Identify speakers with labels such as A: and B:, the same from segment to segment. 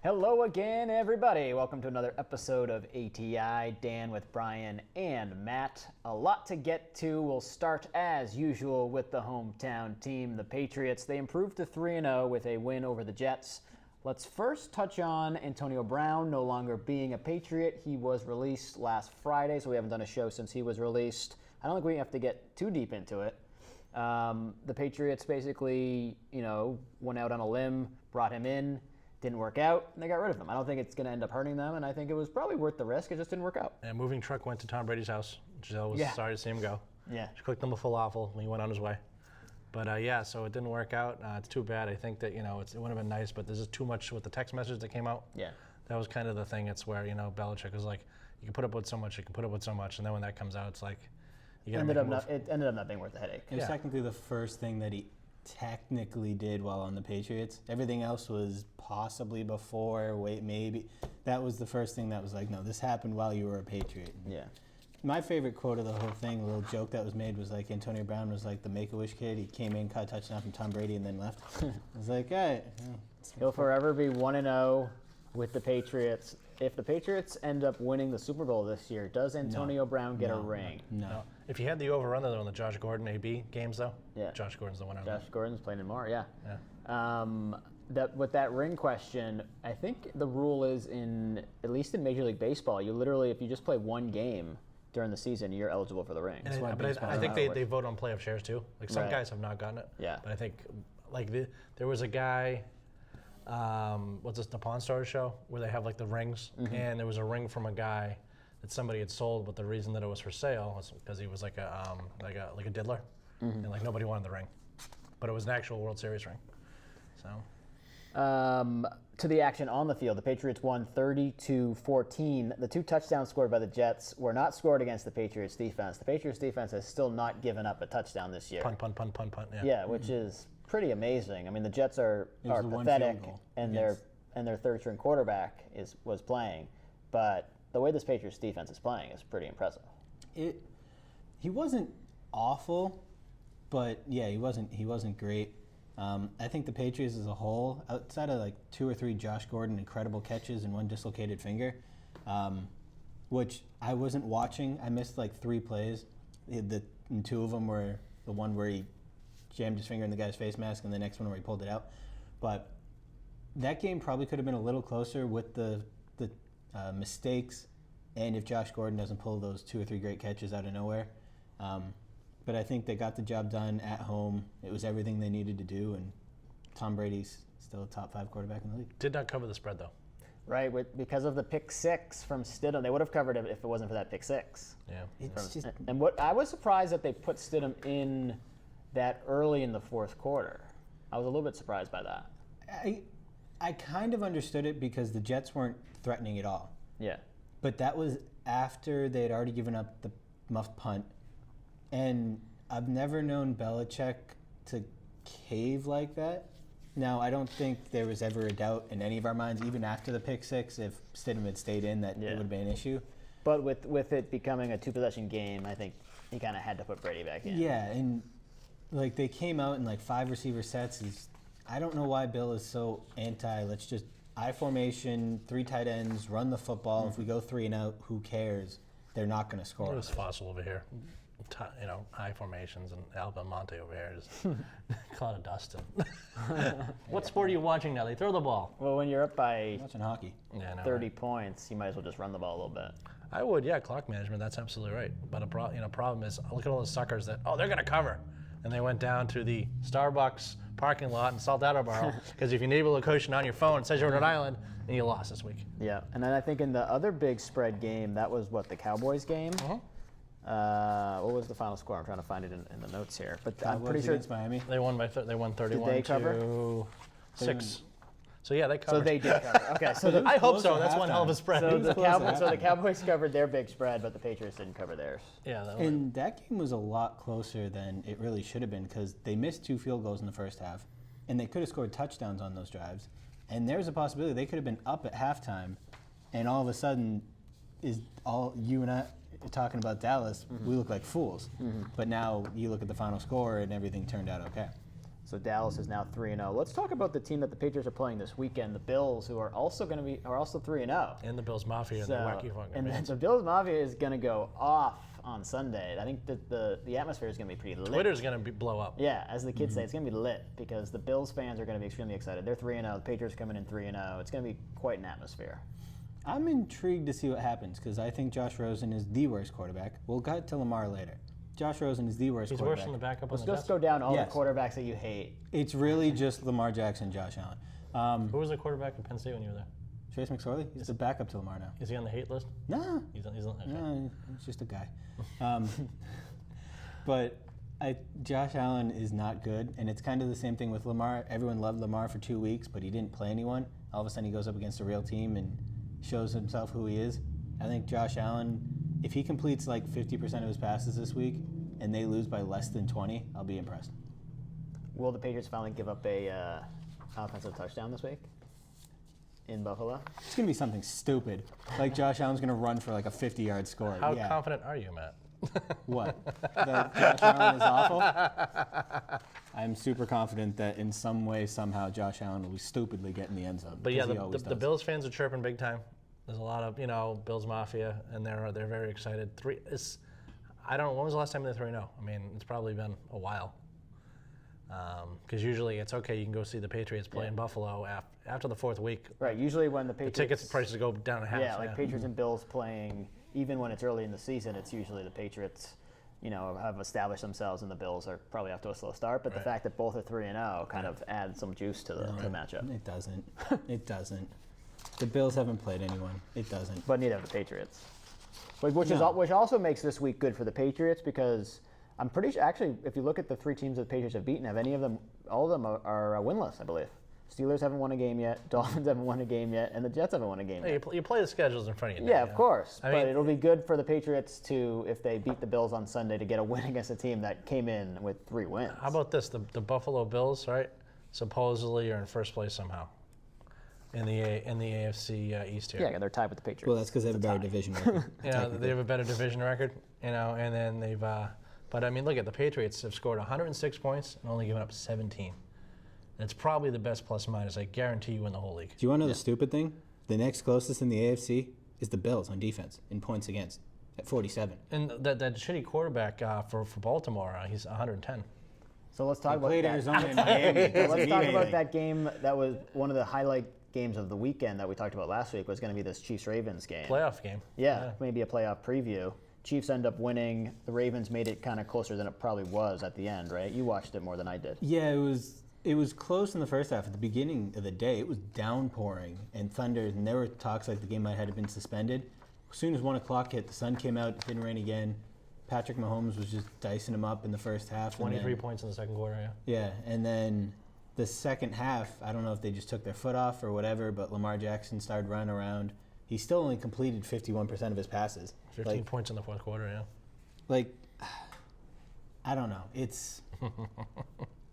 A: Hello again, everybody. Welcome to another episode of ATI. Dan with Brian and Matt. A lot to get to. We'll start, as usual, with the hometown team, the Patriots. They improved to 3-0 with a win over the Jets. Let's first touch on Antonio Brown no longer being a Patriot. He was released last Friday, so we haven't done a show since he was released. I don't think we have to get too deep into it. The Patriots basically, went out on a limb, brought him in. Didn't work out, and they got rid of him. I don't think it's going to end up hurting them, and I think it was probably worth the risk. It just didn't work out.
B: And moving truck went to Tom Brady's house. Giselle was sorry to see him go.
A: Yeah.
B: She cooked him a falafel when he went on his way. But so it didn't work out. It's too bad. I think that, it would have been nice, but there's just too much with the text message that came out.
A: Yeah.
B: That was kind of the thing. It's where, Belichick was like, you can put up with so much, you can put up with so much, and then when that comes out, it's like, you got to make a move.
A: It ended up not being worth the headache.
C: It was technically the first thing that he technically did while on the Patriots. Everything else was possibly before, maybe. That was the first thing that was like, no, this happened while you were a Patriot.
A: Yeah.
C: My favorite quote of the whole thing, a little joke that was made, was like Antonio Brown was like the Make-A-Wish kid. He came in, caught a touchdown from Tom Brady, and then left. I was like, all right.
A: He'll forever be 1-0 with the Patriots. If the Patriots end up winning the Super Bowl this year, does Antonio Brown get a ring?
C: No.
B: If you had the over-under though on the Josh Gordon AB games though,
A: Yeah.
B: Josh Gordon's the winner.
A: Josh Gordon's playing in more, yeah.
B: Yeah.
A: With that ring question, I think the rule is at least in Major League Baseball, you literally, if you just play one game during the season, you're eligible for the ring.
B: But I think they vote on playoff shares too. Like some guys have not gotten it.
A: Yeah.
B: But I think there was a guy, what's this, the Pawn Stars show, where they have like the rings, and there was a ring from a guy that somebody had sold, but the reason that it was for sale was because he was like a diddler, and like nobody wanted the ring, but it was an actual World Series ring. So.
A: To the action on the field, the Patriots won 30-14. The two touchdowns scored by the Jets were not scored against the Patriots defense. The Patriots defense has still not given up a touchdown this year.
B: Punt. Yeah.
A: Yeah, which is pretty amazing. I mean, the Jets are pathetic, and their third string quarterback was playing, but the way this Patriots defense is playing is pretty impressive.
C: He wasn't awful, but yeah, he wasn't great. I think the Patriots as a whole, outside of like 2 or 3 Josh Gordon incredible catches and one dislocated finger, which I wasn't watching. I missed like 3 plays. And 2 of them were the one where he jammed his finger in the guy's face mask and the next one where he pulled it out. But that game probably could have been a little closer with the mistakes and if Josh Gordon doesn't pull those 2 or 3 great catches out of nowhere. But I think they got the job done at home. It was everything they needed to do, and Tom Brady's still a top 5 quarterback in the league.
B: Did not cover the spread though.
A: Right, because of the pick 6 from Stidham, they would have covered it if it wasn't for that pick 6.
B: Yeah.
A: And what I was surprised that they put Stidham in that early in the fourth quarter. I was a little bit surprised by that.
C: I kind of understood it because the Jets weren't threatening at all.
A: Yeah.
C: But that was after they had already given up the muffed punt. And I've never known Belichick to cave like that. Now, I don't think there was ever a doubt in any of our minds, even after the pick 6, if Stidham had stayed in, that it would have been an issue.
A: But with it becoming a 2-possession game, I think he kind of had to put Brady back in.
C: Yeah, and like they came out in like 5 receiver sets. I don't know why Bill is so anti. Let's just I formation, 3 tight ends, run the football. If we go 3 and out, who cares? They're not going to score.
B: There's Fossil over here. High formations, and Almonte over here just cloud of dust. What sport are you watching now? They throw the ball.
A: Well, when you're up by
C: watching hockey,
A: 30 points, you might as well just run the ball a little bit.
B: I would, yeah, clock management. That's absolutely right. But problem is, look at all the suckers that they're going to cover, and they went down to the Starbucks parking lot in Salt Attleboro because if you enable location on your phone, it says you're in Rhode Island, and you lost this week.
A: Yeah, and then I think in the other big spread game, that was the Cowboys game. What was the final score? I'm trying to find it in the notes here. But I'm pretty sure
C: against Miami.
B: They won 31.
A: Did they cover?
B: To 6. So yeah, they covered.
A: So they did cover. Okay, so
B: I hope so. That's one hell of a spread.
A: So the Cowboys covered their big spread, but the Patriots didn't cover theirs.
B: Yeah,
C: and that game was a lot closer than it really should have been because they missed 2 field goals in the first half, and they could have scored touchdowns on those drives. And there's a possibility they could have been up at halftime, and all of a sudden, you and I talking about Dallas, we look like fools. But now you look at the final score and everything turned out okay.
A: So Dallas is now 3-0. Let's talk about the team that the Patriots are playing this weekend, the Bills, who are also 3-0.
B: And the Bills Mafia and the wacky fucking
A: and
B: fans.
A: the Bills Mafia is going to go off on Sunday. I think that the atmosphere is going to be pretty lit.
B: Twitter's going to blow up.
A: Yeah, as the kids say, it's going to be lit because the Bills fans are going to be extremely excited. They're 3-0. The Patriots coming in 3-0. It's going to be quite an atmosphere.
C: I'm intrigued to see what happens because I think Josh Rosen is the worst quarterback. We'll cut to Lamar later. Josh Rosen is the worst
B: He's
C: quarterback.
B: worse than the backup
A: Let's
B: on the
A: just
B: Jets.
A: go down all
C: Yes.
A: the quarterbacks that you hate.
C: It's really just Lamar Jackson, Josh Allen.
B: Who was the quarterback in Penn State when you were there?
C: Trace McSorley, he's the backup to Lamar now.
B: Is he on the hate list?
C: No,
B: He's on okay.
C: no, he's just a guy. But Josh Allen is not good, and it's kind of the same thing with Lamar. Everyone loved Lamar for 2 weeks, but he didn't play anyone. All of a sudden, he goes up against a real team and shows himself who he is. I think Josh Allen, if he completes like 50% of his passes this week, and they lose by less than 20, I'll be impressed.
A: Will the Patriots finally give up a offensive touchdown this week in Buffalo?
C: It's going to be something stupid. Like Josh Allen's going to run for like a 50-yard score.
B: How
C: yeah.
B: confident are you, Matt?
C: What? That Josh Allen is awful? I'm super confident that in some way, somehow, Josh Allen will stupidly get in the end zone.
B: But yeah,
C: because he always
B: the
C: does.
B: Bills fans are chirping big time. There's a lot of Bills Mafia, and they're very excited. I don't know, when was the last time they 3-0? I mean, it's probably been a while. Because usually it's okay, you can go see the Patriots play in Buffalo after the fourth week.
A: Right. Usually when the
B: The
A: Patriots
B: tickets prices go down a half.
A: Yeah, like Patriots and Bills playing, even when it's early in the season, it's usually the Patriots, have established themselves, and the Bills are probably off to a slow start. But the fact that both are 3-0 kind of adds some juice to the matchup.
C: It doesn't. It doesn't. The Bills haven't played anyone. It doesn't.
A: But neither have the Patriots. Which also makes this week good for the Patriots because I'm pretty sure, actually, if you look at the three teams that the Patriots have beaten, all of them are winless, I believe. Steelers haven't won a game yet, Dolphins haven't won a game yet, and the Jets haven't won a game yet.
B: You play the schedules in front of you.
A: Yeah,
B: now,
A: of course.
B: I
A: But
B: mean,
A: it'll be good for the Patriots to, if they beat the Bills on Sunday, to get a win against a team that came in with 3 wins.
B: How about this? The Buffalo Bills, right? Supposedly are in first place somehow in the AFC East here.
A: Yeah, they're tied with the Patriots.
C: Well, that's because they have a better division record.
B: They have a better division record, and then they've. But I mean, look at the Patriots have scored 106 points and only given up 17. It's probably the best plus minus. I guarantee you in the whole league.
C: Do you want to know the stupid thing? The next closest in the AFC is the Bills on defense in points against at 47.
B: And that shitty quarterback for Baltimore, he's 110.
A: So let's talk about
C: Played
A: that.
C: Arizona and Miami.
A: So let's talk about that game. That was one of the highlight games of the weekend that we talked about last week. Was going to be this Chiefs-Ravens game.
B: Playoff game.
A: Yeah, maybe a playoff preview. Chiefs end up winning. The Ravens made it kind of closer than it probably was at the end, right? You watched it more than I did.
C: Yeah, it was close in the first half. At the beginning of the day, it was downpouring and thunder, and there were talks like the game might have been suspended. As soon as 1 o'clock hit, the sun came out, it didn't rain again. Patrick Mahomes was just dicing them up in the first half.
B: 23 points in the second quarter, yeah.
C: Yeah, and then the second half, I don't know if they just took their foot off or whatever, but Lamar Jackson started running around. He still only completed 51% of his passes.
B: 15 points in the fourth quarter, yeah.
C: Like, I don't know.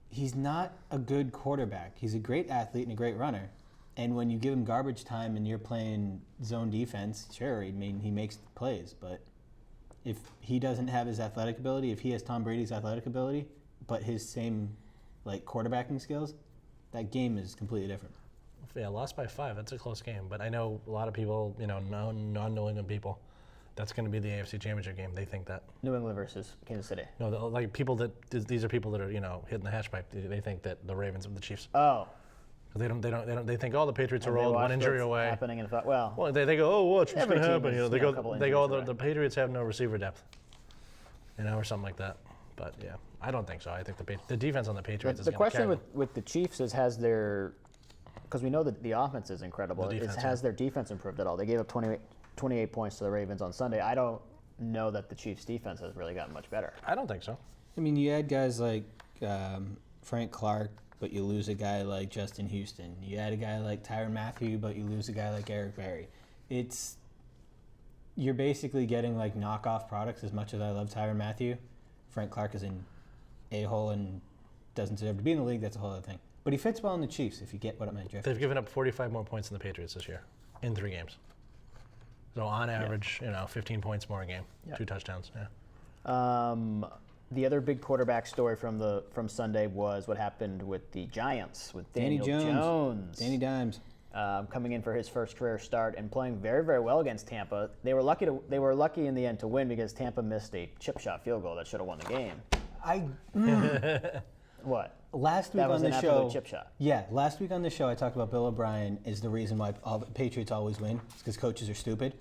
C: He's not a good quarterback. He's a great athlete and a great runner. And when you give him garbage time and you're playing zone defense, sure, I mean, he makes plays. But if he doesn't have his athletic ability, if he has Tom Brady's athletic ability, but his same, quarterbacking skills, that game is completely different.
B: Yeah, lost by 5. That's a close game. But I know a lot of people, non-New England people, that's going to be the AFC Championship game. They think that.
A: New England versus Kansas City.
B: No, these are people that are, hitting the hash pipe. They think that the Ravens and the Chiefs.
A: Oh.
B: They think, the Patriots are rolled one injury away.
A: Happening and thought, well,
B: they go, what's going to happen? They go, the Patriots have no receiver depth, or something like that. But yeah, I don't think so. I think the defense on the Patriots is
A: the
B: going to
A: question with the Chiefs is because we know that the offense is incredible. Has their defense improved at all? They gave up 28 points to the Ravens on Sunday. I don't know that the Chiefs' defense has really gotten much better.
B: I don't think so.
C: I mean, you had guys like Frank Clark, but you lose a guy like Justin Houston. You had a guy like Tyrann Mathieu, but you lose a guy like Eric Berry. You're basically getting knockoff products. As much as I love Tyrann Mathieu, Frank Clark is an a-hole and doesn't deserve to be in the league. That's a whole other thing. But he fits well in the Chiefs, if you get what I'm at.
B: They've given up 45 more points than the Patriots this year in 3 games. So on average, 15 points more a game, 2 touchdowns. Yeah.
A: The other big quarterback story from Sunday was what happened with the Giants with Daniel Jones.
C: Danny Dimes.
A: Coming in for his first career start and playing very, very well against Tampa. They were lucky in the end to win because Tampa missed a chip shot field goal that should have won the game. What?
C: Last week
A: That was
C: on
A: an
C: the
A: absolute
C: show,
A: chip shot.
C: Yeah, last week on the show I talked about Bill O'Brien is the reason why all the Patriots always win. It's because coaches are stupid.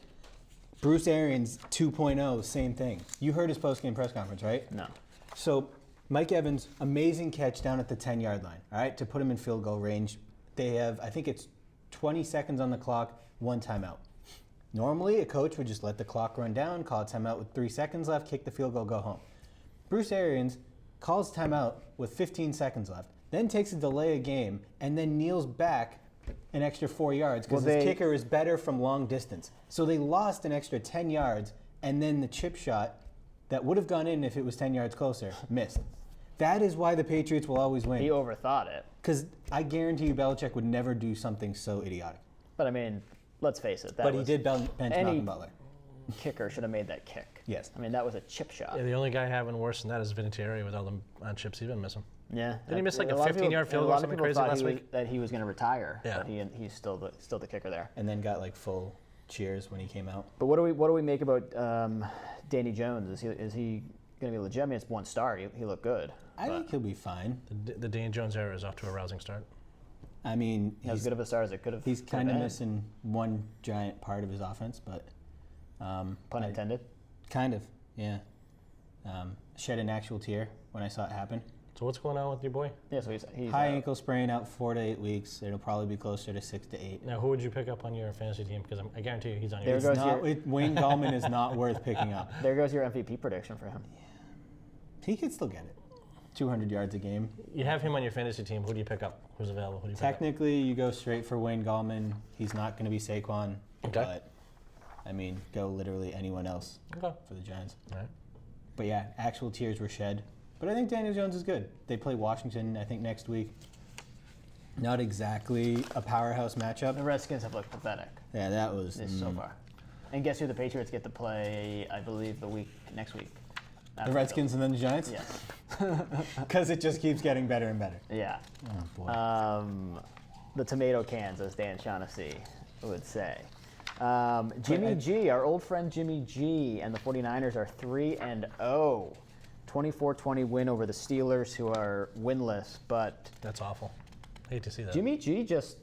C: Bruce Arians 2.0, same thing. You heard his post-game press conference, right?
A: No.
C: So Mike Evans, amazing catch down at the 10-yard line, all right, to put him in field goal range. They have, I think it's 20 seconds on the clock, 1 timeout. Normally, a coach would just let the clock run down, call a timeout with 3 seconds left, kick the field goal, go home. Bruce Arians calls timeout with 15 seconds left, then takes a delay of game, and then kneels back an extra 4 yards because his kicker is better from long distance. So they lost an extra 10 yards, and then the chip shot that would have gone in if it was 10 yards closer missed. That is why the Patriots will always win.
A: He overthought it.
C: Because I guarantee you Belichick would never do something so idiotic.
A: But I mean, let's face it.
C: But he did bench Malcolm Butler.
A: Kicker should have made that kick.
C: Yes.
A: I mean, that was a chip shot.
B: Yeah, the only guy having worse than that is Vinatieri with all the chips he's been missing.
A: Yeah.
B: Didn't he miss like a
A: lot of
B: 15-yard field goal or something crazy last week?
A: That he was going to retire.
B: Yeah.
A: But he's still the kicker there.
C: And then got like full cheers when he came out.
A: But what do we make about Danny Jones? Is he going to be legit? I mean, it's one start. He looked good.
C: I think he'll be fine.
B: The Danny Jones era is off to a rousing start.
C: I mean,
A: As good of a start as it could have.
C: he's kind of missing one giant part of his offense, but
A: Pun intended.
C: kind of, yeah. Shed an actual tear when I saw it happen.
B: So what's going on with your boy?
A: Yeah, so he's
C: High ankle sprain, out 4 to 8 weeks. It'll probably be closer to 6 to 8.
B: Now, who would you pick up on your fantasy team? Because I guarantee you he's on
A: There
B: your
A: goes
B: team.
C: Wayne Gallman is not worth picking up.
A: There goes your MVP prediction for him.
C: He could still get it. 200 yards a game.
B: You have him on your fantasy team. Who do you pick up? Who's available? Who do you pick
C: Technically, you go straight for Wayne Gallman. He's not going to be Saquon.
B: Okay.
C: But, I mean, go literally anyone else
B: up? Okay.
C: for the Giants.
B: All right.
C: But yeah, actual tears were shed. But I think Daniel Jones is good. They play Washington, I think, next week. Not exactly a powerhouse matchup.
A: The Redskins have looked pathetic
C: Yeah, that was
A: so far. And guess who the Patriots get to play, I believe, next week?
C: the Redskins and then the Giants?
A: Yes.
C: Because it just keeps getting better and better.
A: Yeah.
C: Oh, boy.
A: The tomato cans, as Dan Shaughnessy would say. Jimmy G, our old friend Jimmy G, and the 49ers are 3-0. 24-20 win over the Steelers, who are winless, but
B: That's awful. Hate to see that.
A: Jimmy G just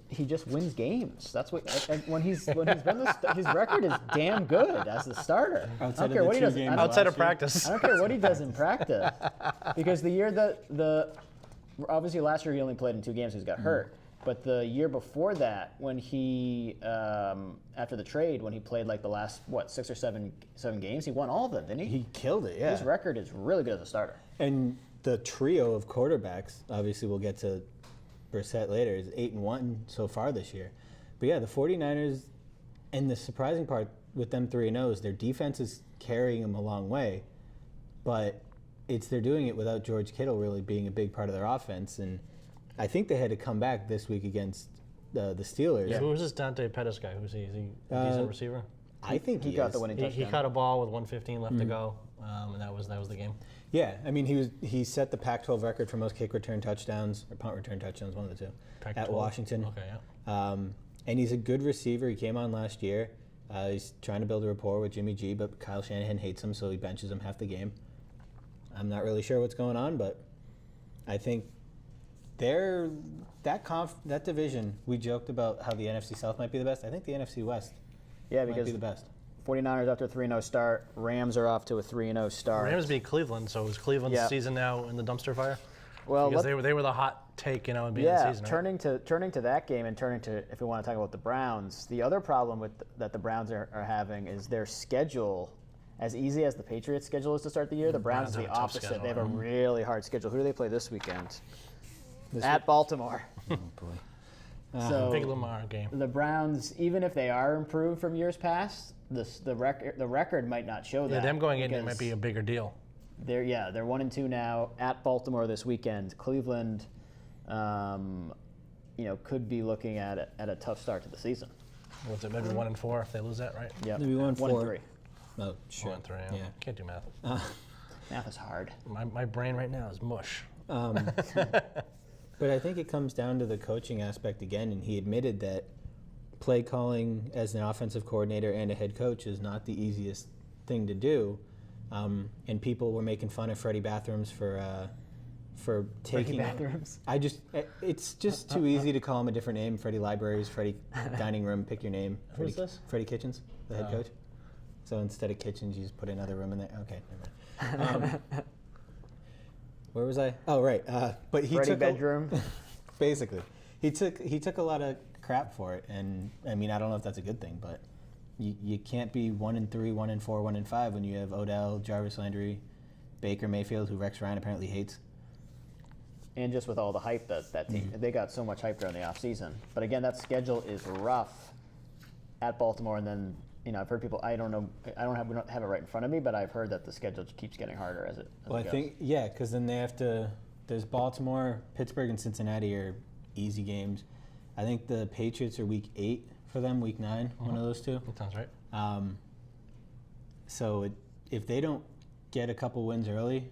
A: wins games. That's what when he's been his record is damn good as the starter.
C: Outside
A: I don't care
C: of
A: what
C: the
A: he
C: two
A: does.
C: games
B: Outside of
C: last year.
B: practice.
A: I don't care what he does in practice, because the year that obviously last year he only played in 2 games because he got hurt. But the year before that, when he after the trade, when he played like the last 6 or 7 games, he won all of them, didn't he?
C: He killed it, yeah.
A: His record is really good as a starter.
C: And the trio of quarterbacks, obviously we'll get to Brissett later, is 8-1 so far this year. But yeah, the 49ers, and the surprising part with them 3-0 is their defense is carrying them a long way, but they're doing it without George Kittle really being a big part of their offense. And I think they had to come back this week against the Steelers.
B: Yeah. Who's this Dante Pettis guy? Who's he? Is he a decent receiver?
C: I think
A: He got the winning touchdown.
B: He caught a ball with 1:15 left to go, and that was the game.
C: Yeah, I mean he set the Pac-12 record for most kick return touchdowns or punt return touchdowns, one of the two,
B: Pac-12?
C: at Washington.
B: Okay, yeah.
C: And he's a good receiver. He came on last year. He's trying to build a rapport with Jimmy G, but Kyle Shanahan hates him, so he benches him half the game. I'm not really sure what's going on, but I think that division, we joked about how the NFC South might be the best. I think the NFC West
A: Yeah,
C: might
A: because
C: be the best.
A: 49ers after a 3-0 start. Rams are off to a 3-0 start.
B: Rams beat Cleveland, so is Cleveland's
A: Yeah.
B: season now in the dumpster fire?
A: Well,
B: Because they were the hot take, in being the season. Right?
A: turning to that game and turning to, if we want to talk about the Browns, the other problem that the Browns are having is their schedule. As easy as the Patriots' schedule is to start the year, the Browns is
B: have
A: the
B: a tough
A: opposite.
B: schedule,
A: They have a
B: yeah.
A: really hard schedule. Who do they play this weekend? At Baltimore.
C: Oh boy.
A: So
B: Big Lamar game.
A: the Browns, even if they are improved from years past, the record might not show that.
B: Yeah, them going in, it
A: because
B: might be a bigger deal.
A: They're 1-2 now at Baltimore this weekend. Cleveland, could be looking at a tough start to the season.
B: What's it? Maybe 1-4 if they lose that, right?
A: Yeah,
C: Maybe 1-4.
A: 1-3.
C: Oh, sure.
B: 1-3.
C: Yeah.
B: Can't do math.
A: Math is hard.
B: My brain right now is mush.
C: But I think it comes down to the coaching aspect again, and he admitted that play calling as an offensive coordinator and a head coach is not the easiest thing to do. And people were making fun of Freddie Bathrooms for taking.
A: Freddie Bathrooms.
C: It's just too easy to call him a different name. Freddie Libraries, Freddie Dining Room. Pick your name.
B: Who's this?
C: Freddie Kitchens, the head coach. So instead of kitchens, you just put another room in there. Okay, never mind. Where was I? Oh, right. But he
A: Freddie
C: took
A: bedroom.
C: basically, he took a lot of crap for it, and I mean, I don't know if that's a good thing, but you can't be 1-3, 1-4, 1-5 when you have Odell, Jarvis Landry, Baker Mayfield, who Rex Ryan apparently hates.
A: And just with all the hype that team, they got so much hype during the offseason. But again, that schedule is rough at Baltimore, and then I've heard people. We don't have it right in front of me, but I've heard that the schedule keeps getting harder as it.
C: Well, I think because then they have to. There's Baltimore, Pittsburgh, and Cincinnati are easy games. I think the Patriots are week 8 for them, week 9, one of those two.
B: That sounds right.
C: So if they don't get a couple wins early,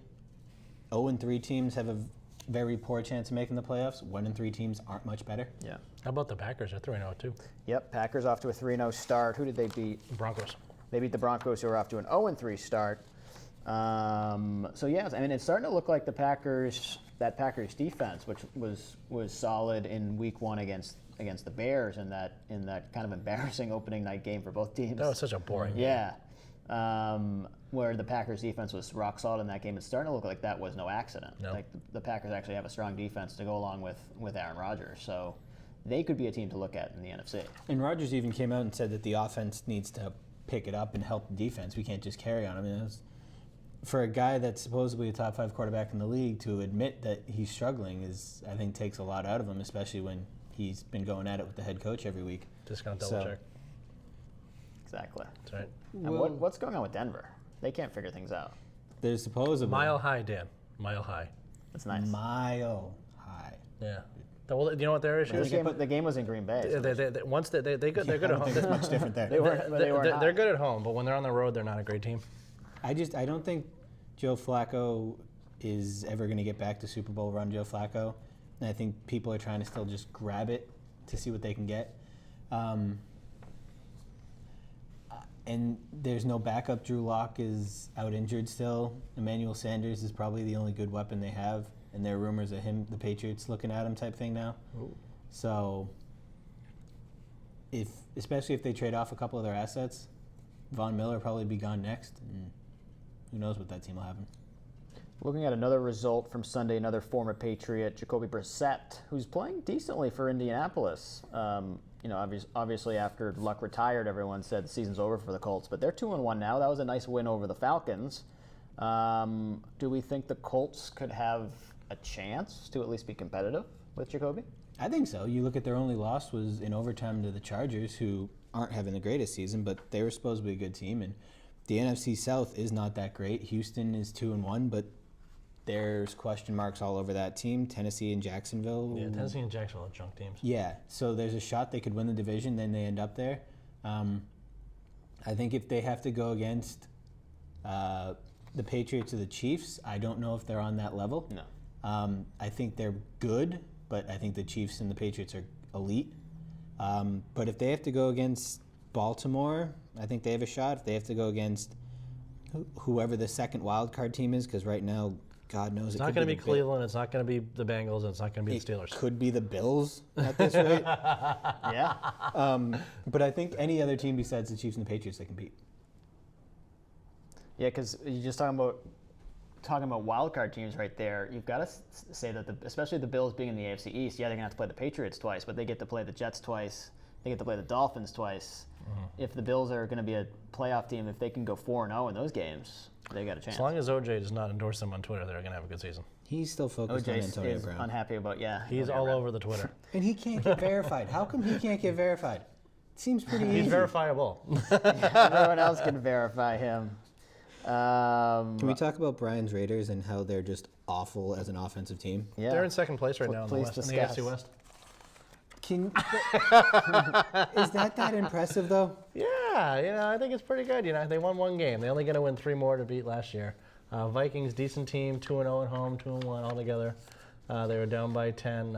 C: 0-3 teams have a very poor chance of making the playoffs. 1-3 teams aren't much better.
A: Yeah.
B: How about the Packers? They're 3-0 too.
A: Yep. Packers off to a 3-0 start. Who did they beat?
B: Broncos.
A: They beat the Broncos, who are off to an 0-3 start. So yes, I mean it's starting to look like that Packers defense, which was solid in Week 1 against the Bears in that kind of embarrassing opening night game for both teams.
B: That was such a boring game.
A: Yeah. Where the Packers defense was rock solid in that game, it's starting to look like that was no accident.
B: No.
A: Like the Packers actually have a strong defense to go along with Aaron Rodgers, so they could be a team to look at in the NFC.
C: And Rodgers even came out and said that the offense needs to pick it up and help the defense. We can't just carry on. I mean, for a guy that's supposedly a top 5 quarterback in the league to admit that he's struggling I think takes a lot out of him, especially when he's been going at it with the head coach every week.
B: Just gonna double check.
A: Exactly.
B: That's right.
A: And what's going on with Denver? They can't figure things out.
C: There's supposedly
B: Mile high, Dan. Mile high.
A: That's nice.
C: Mile high.
B: Yeah. Well, you know what their issue is?
A: The game was in Green Bay. So
B: They're good at
C: I don't
B: home.
C: think it's much different there.
A: they weren't
B: They're good at home, but when they're on the road, they're not a great team.
C: I don't think Joe Flacco is ever going to get back to Super Bowl run Joe Flacco. And I think people are trying to still just grab it to see what they can get. And there's no backup. Drew Lock is out injured still. Emmanuel Sanders is probably the only good weapon they have. And there are rumors of the Patriots looking at him type thing now.
B: Ooh.
C: So, especially if they trade off a couple of their assets, Von Miller will probably be gone next. And who knows what that team will happen.
A: Looking at another result from Sunday, another former Patriot, Jacoby Brissett, who's playing decently for Indianapolis. Obviously after Luck retired, everyone said the season's over for the Colts, but they're 2-1 now. That was a nice win over the Falcons. Do we think the Colts could have a chance to at least be competitive with Jacoby?
C: I think so. You look at their only loss was in overtime to the Chargers, who aren't having the greatest season, but they were supposed to be a good team. And the NFC South is not that great. Houston is 2-1, but there's question marks all over that team. Tennessee and Jacksonville.
B: Yeah, Tennessee and Jacksonville are junk teams.
C: Yeah, so there's a shot they could win the division, then they end up there. I think if they have to go against the Patriots or the Chiefs, I don't know if they're on that level.
A: No.
C: I think they're good, but I think the Chiefs and the Patriots are elite. But if they have to go against Baltimore, I think they have a shot. If they have to go against whoever the second wild card team is, because right now, God knows
B: It's not going to be Cleveland. It's not going to be the Bengals. And it's not going to be
C: it
B: the Steelers.
C: could be the Bills at this rate.
A: Yeah.
C: But I think any other team besides the Chiefs and the Patriots they compete.
A: Yeah, because you're just talking about wild card teams right there. You've got to say that especially the Bills being in the AFC East, yeah, they're gonna have to play the Patriots twice, but they get to play the Jets twice. They get to play the Dolphins twice. Mm-hmm. If the Bills are going to be a playoff team, if they can go 4-0 in those games, they got a chance.
B: As long as OJ does not endorse them on Twitter, they're going to have a good season.
C: He's still focused on
A: OJ
C: Antonio
A: is
C: Brown.
A: unhappy about
B: He's all over the Twitter.
C: And he can't get verified. How come he can't get verified? It seems pretty easy.
B: He's verifiable.
A: Everyone else can verify him.
C: Can we talk about Brian's Raiders and how they're just awful as an offensive team?
A: Yeah.
B: They're in second place right now in the
A: Please
B: West, in the
A: discuss.
B: AFC West.
C: Is that impressive though?
B: Yeah, I think it's pretty good. They won one game. They're only going to win 3 more to beat last year. Vikings, decent team, 2-0 at home, 2-1 altogether. They were down by 10.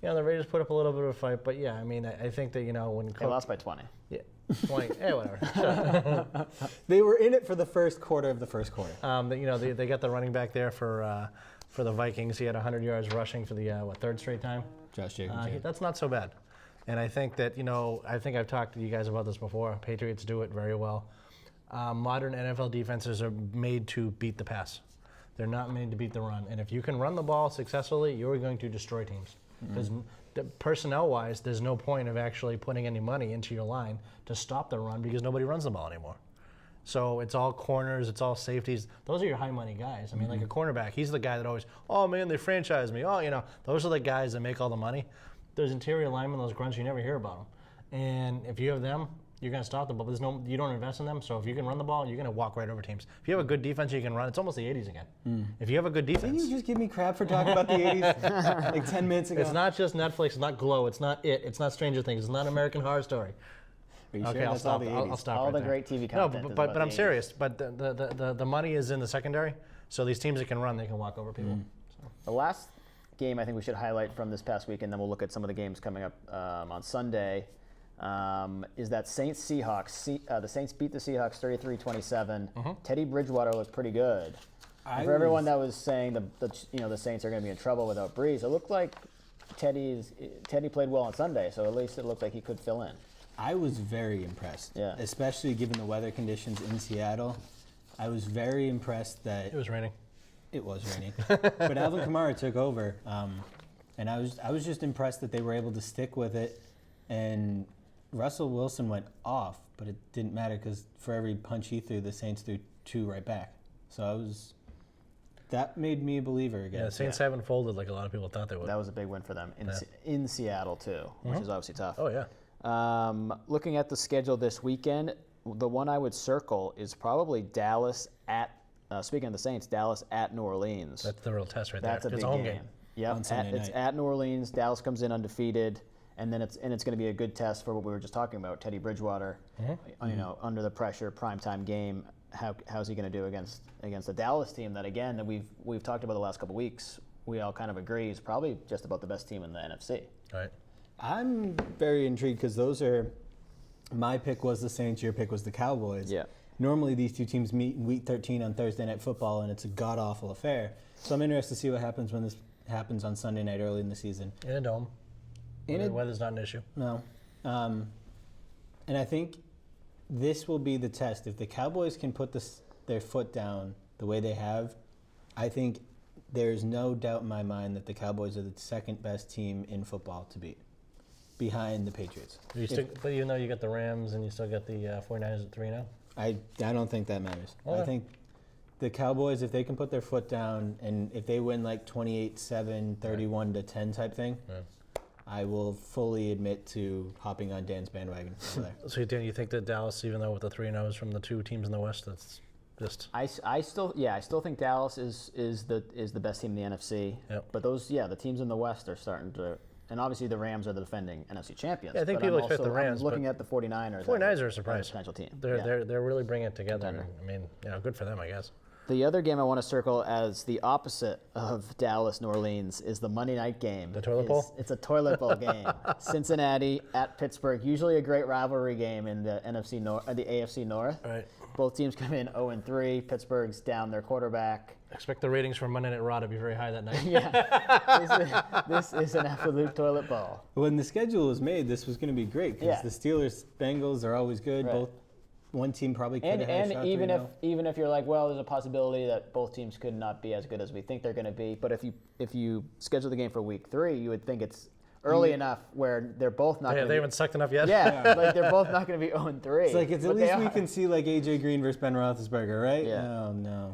B: The Raiders put up a little bit of a fight, but yeah, I mean, I think that when
A: They lost by 20.
B: Yeah, 20. Hey, whatever.
C: They were in it for the first quarter of the first quarter.
B: They got the running back there for the Vikings. He had 100 yards rushing for the third straight time.
C: Josh Jacobs.
B: That's not so bad. And I think that I think I've talked to you guys about this before. Patriots do it very well. Modern NFL defenses are made to beat the pass. They're not made to beat the run. And if you can run the ball successfully, you're going to destroy teams. Because personnel-wise, there's no point of actually putting any money into your line to stop the run because nobody runs the ball anymore. So it's all corners, it's all safeties. Those are your high-money guys. I mean, like a cornerback, he's the guy that always, oh, man, they franchised me. Oh, those are the guys that make all the money. Those interior linemen, those grunts, you never hear about them. And if you have them, you're going to stop the ball. You don't invest in them. So if you can run the ball, you're going to walk right over teams. If you have a good defense, you can run. It's almost the 80s again. If you have a good defense.
C: Didn't you just give me crap for talking about the 80s like 10 minutes ago?
B: It's not just Netflix. It's not Glow. It's not It. It's not Stranger Things. It's not American Horror Story.
C: Are you
B: Okay,
C: sure
B: I'll
C: that's all
B: stop.
C: the
B: I'll
C: 80s?
B: stop.
A: All
B: right
A: the
B: there.
A: great TV
B: No,
A: content. is
B: but
A: about
B: I'm
A: the 80s.
B: serious. But the money is in the secondary. So these teams that can run, they can walk over people. So.
A: The last game I think we should highlight from this past week, and then we'll look at some of the games coming up on Sunday, is that Saints-Seahawks. The Saints beat the Seahawks 33-27. Teddy Bridgewater looked pretty good. And for everyone that was saying the Saints are going to be in trouble without Breeze, it looked like Teddy played well on Sunday, so at least it looked like he could fill in.
C: I was very impressed, especially given the weather conditions in Seattle. I was very impressed that
B: It was raining.
C: it was raining, but Alvin Kamara took over, and I was just impressed that they were able to stick with it. And Russell Wilson went off, but it didn't matter because for every punch he threw, the Saints threw 2 right back. So that made me a believer again.
B: Yeah, the Saints haven't folded like a lot of people thought they would.
A: That was a big win for them in Seattle too, which is obviously tough.
B: Oh, yeah.
A: Looking at the schedule this weekend, the one I would circle is probably Dallas at. Speaking of the Saints, Dallas at New Orleans.
B: That's the real test right
A: That's
B: there.
A: a
B: It's
A: big
B: a home
A: game.
B: game.
A: Yep,
C: On Sunday
A: it's
C: night.
A: at New Orleans. Dallas comes in undefeated, and then it's going to be a good test for what we were just talking about. Teddy Bridgewater, under the pressure, primetime game. How's he going to do against the Dallas team that we've talked about the last couple of weeks? We all kind of agree is probably just about the best team in the NFC.
B: Right.
C: I'm very intrigued because my pick was the Saints, your pick was the Cowboys.
A: Yeah.
C: Normally these two teams meet in Week 13 on Thursday Night Football, and it's a god-awful affair. So I'm interested to see what happens when this happens on Sunday night early in the season.
B: In a dome. The weather's not an issue.
C: No. And I think this will be the test. If the Cowboys can put their foot down the way they have, I think there's no doubt in my mind that the Cowboys are the second best team in football to beat, behind the Patriots.
B: But even though you got the Rams and you still got the 49ers at 3-0?
C: I don't think that matters.
B: Okay.
C: I think the Cowboys, if they can put their foot down and if they win like 28-7, 31-10 type thing, I will fully admit to hopping on Dan's bandwagon over there.
B: So, Dan, you think that Dallas, even though with the 3-0s from the two teams in the West, that's just...
A: I still think Dallas is the best team in the NFC.
B: Yep.
A: But the teams in the West are starting to. And obviously the Rams are the defending NFC champions.
B: Yeah, I think
A: but
B: people
A: I'm
B: expect the Rams,
A: I'm looking
B: but
A: at the 49ers.
B: 49ers are a surprise.
A: as a potential team.
B: They're really bringing it together.
A: Contender.
B: I mean, good for them, I guess.
A: The other game I want to circle as the opposite of Dallas, New Orleans, is the Monday night game.
B: The toilet bowl?
A: It's a toilet bowl game. Cincinnati at Pittsburgh, usually a great rivalry game in the the AFC North.
B: All right.
A: Both teams come in 0-3. Pittsburgh's down their quarterback.
B: Expect the ratings for Monday Night Raw to be very high that night.
A: This is an absolute toilet bowl.
C: When the schedule was made, this was going to be great because the Steelers, Bengals are always good.
A: Right.
C: Both one team probably could have had a shot.
A: And even if you're like, well, there's a possibility that both teams could not be as good as we think they're going to be. But if you schedule the game for week 3, you would think it's early enough where they're both not.
B: They haven't sucked enough yet.
A: Yeah, like they're both not going to be 0-3.
C: It's like at least we can see like AJ Green versus Ben Roethlisberger, right?
A: Yeah.
C: No,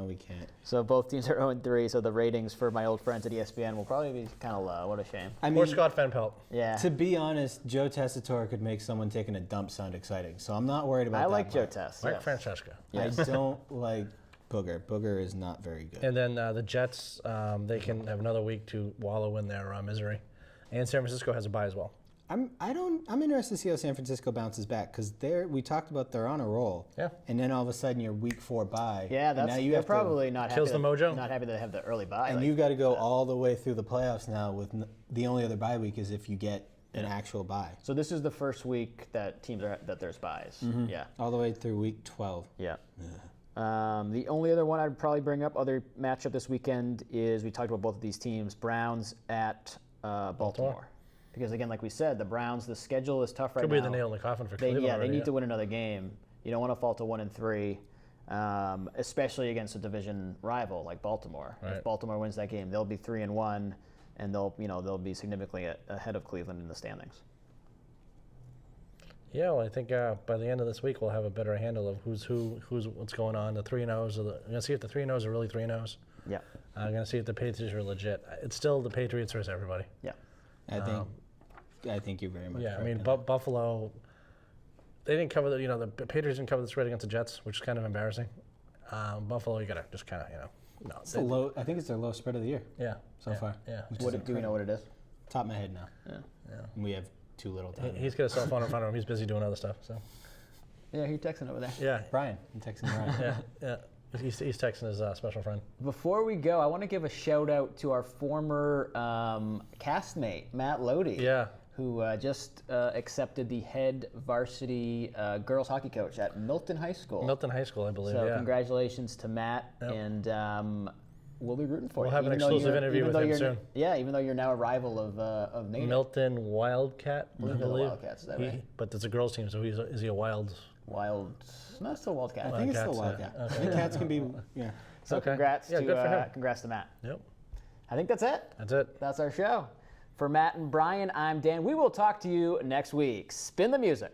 C: we can't.
A: So both teams are 0-3. So the ratings for my old friends at ESPN will probably be kind of low. What a shame.
C: I
B: Or
C: mean,
B: Scott Van Pelt.
A: Yeah.
C: to be honest, Joe Tessitore could make someone taking a dump sound exciting. So I'm not worried about
A: I
C: that.
A: like Joe
C: part.
A: Tess.
B: Mike
A: Yes.
B: Francesca.
A: Yes.
C: I don't like Booger. Booger is not very good.
B: And then the Jets, they can have another week to wallow in their misery. And San Francisco has a bye as well.
C: I'm interested to see how San Francisco bounces back because we talked about they're on a roll.
B: Yeah.
C: And then all of a sudden you're week 4 bye.
A: Yeah,
C: and now you
A: they're
C: have
A: probably not
B: kills
A: happy
B: the mojo.
A: Not happy to have the early bye.
C: and you've got to go all the way through the playoffs now with the only other bye week is if you get an actual bye.
A: So this is the first week that there's byes. Yeah.
C: All the way through week 12.
A: Yeah. The only other one I'd probably bring up, other matchup this weekend, is we talked about both of these teams, Browns at Baltimore. Because again, like we said, the Browns, the schedule is tough right now.
B: Could be the nail in the coffin for Cleveland.
A: They need to win another game. You don't want to fall to 1-3, especially against a division rival like Baltimore.
B: Right.
A: If Baltimore wins that game, they'll be 3-1, and they'll be significantly ahead of Cleveland in the standings.
B: Yeah, well, I think by the end of this week we'll have a better handle of who's what's going on. The 3-0s I'm gonna see if the 3-0s are really 3-0s.
A: Yeah.
B: I'm gonna see if the Patriots are legit. It's still the Patriots versus everybody.
A: Yeah.
C: I think you're very much
B: Yeah, I
C: right
B: mean
C: in that.
B: Buffalo. They didn't cover the Patriots didn't cover the spread against the Jets, which is kind of embarrassing. Buffalo, you gotta just kind of no.
C: It's the low. I think it's their lowest spread of the year
B: Yeah.
C: so far.
B: Yeah.
A: Do we know what it is?
C: Top of my head now.
A: Yeah.
C: And we have too little time.
B: He's got a cell phone in front of him. He's busy doing other stuff. So.
A: Yeah, he's texting over there.
B: Yeah.
C: Brian, I'm texting Brian.
B: Yeah. He's texting his special friend.
A: Before we go, I want to give a shout out to our former castmate, Matt Lodi.
B: Yeah.
A: Who just accepted the head varsity girls hockey coach at Milton High School.
B: Milton High School, I believe.
A: So
B: yeah.
A: congratulations to Matt, and we'll be rooting for you.
B: We'll have an exclusive interview with him soon.
A: Yeah, even though you're now a rival of Nate.
B: Milton Wildcat, I
A: Milton
B: believe.
A: Wildcats, is that right?
B: But it's a girls' team, so is he a wild?
A: No, still Wildcat.
C: I think it's still
B: Wildcats,
C: Wildcat. The Cats can be, yeah.
A: So
B: Okay.
A: congrats
B: Yeah, good for him.
A: congrats to Matt.
B: Yep.
A: I think that's it.
B: That's it.
A: That's our show. For Matt and Brian, I'm Dan. We will talk to you next week. Spin the music.